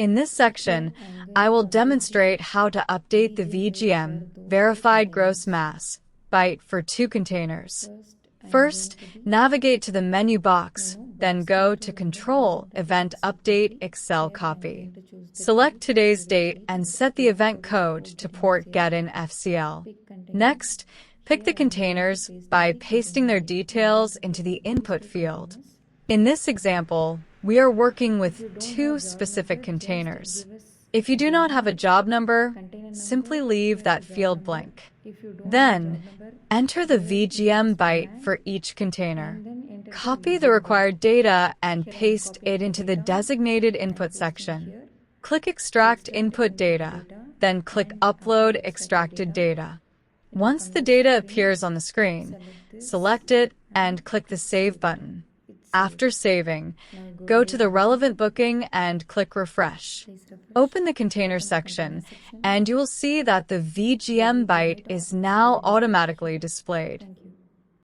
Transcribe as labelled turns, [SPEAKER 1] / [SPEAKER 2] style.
[SPEAKER 1] In this section, I will demonstrate how to update the VGM, verified gross mass, byte for 2 containers. First, navigate to the menu box, then go to Control, Event Update, Excel Copy. Select today's date and set the event code to port getin FCL. Next, pick the containers by pasting their details into the input field. In this example, we are working with 2 specific containers. If you do not have a job number, simply leave that field blank. Then, enter the VGM byte for each container. Copy the required data and paste it into the designated input section. Click Extract Input Data, then click Upload Extracted Data. Once the data appears on the screen, select it and click the Save button. After saving, go to the relevant booking and click Refresh. Open the Container section, and you will see that the VGM byte is now automatically displayed.